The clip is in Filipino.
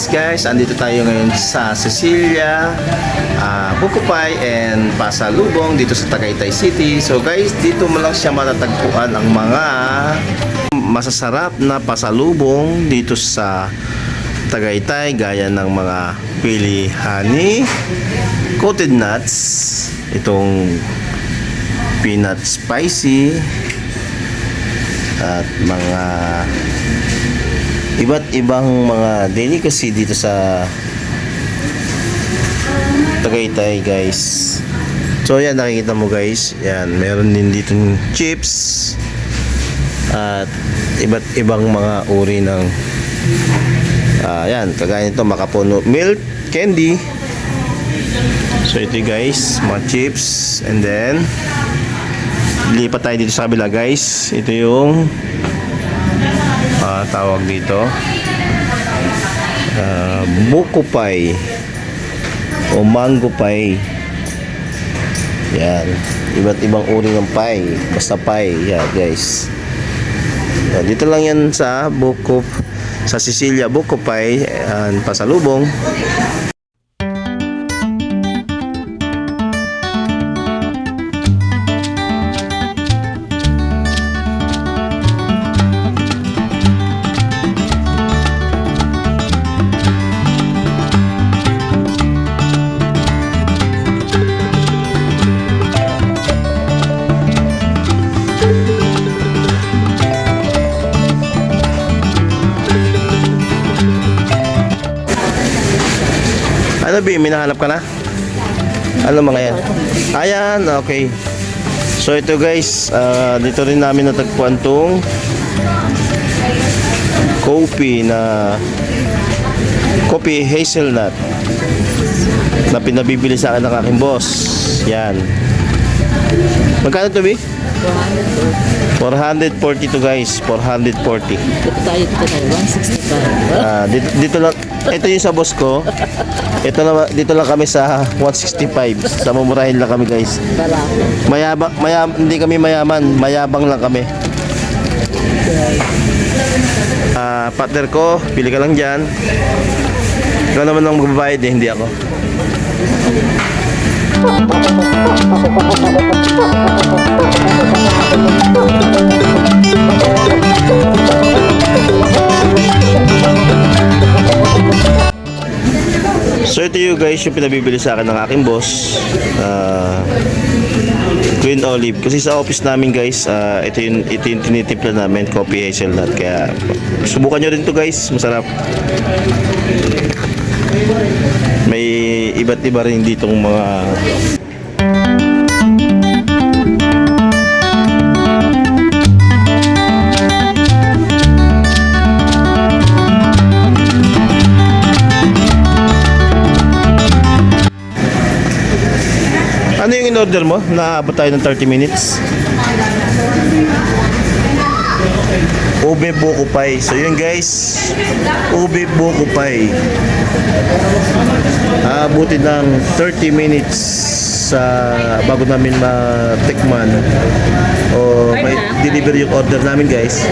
guys, andito tayo ngayon sa Cecilia, Bukupay and Pasalubong dito sa Tagaytay City. So guys, dito mo lang siya matatagpuan ang mga masasarap na pasalubong dito sa Tagaytay, gaya ng mga pili honey, coated nuts, itong peanut spicy, at mga iba't ibang mga delicacy dito sa Tagaytay, guys. So yan, nakikita mo guys, yan, meron din dito chips at iba't ibang mga uri ng yan, kagaya nito makapuno milk candy. So ito guys, mga chips. And then lipat tayo dito sa kabila guys. Ito yung tawag dito buko pie o mango pie. Yan, iba't ibang uri ng pie, basta pie. Yan guys, yan, dito lang yan sa Buko, sa Cecilia Bukupay and Pasalubong. Ano ba, may nahanap ka na? Ano mga yan? Ayan, okay. So ito guys, dito rin namin natagpuan tong coffee hazelnut na pinabibili sa akin ng aking boss. Yan. Magkano to, Bi? 440 to guys, 440. Dito tayo 165. Dito lang, ito yung sa boss ko. Dito lang kami sa 165. Sa mumurahin lang kami guys. Hindi kami mayaman, mayabang lang kami. Partner ko, pili ka lang dyan. Ikaw naman ang magbabayad eh, hindi ako. So ito yung guys, yung pinabibili sa akin ng aking boss, green olive. Kasi sa office namin guys, ito yung tinitimpla namin, coffee hazelnut. Kaya subukan nyo rin to guys, masarap. May iba't iba rin ditong mga Ano yung in-order mo? Naabot tayo ng 30 minutes. Ube buko pie. So yun guys, ube buko pie. Abutin ng 30 minutes bago namin matikman o may deliver yung order namin guys.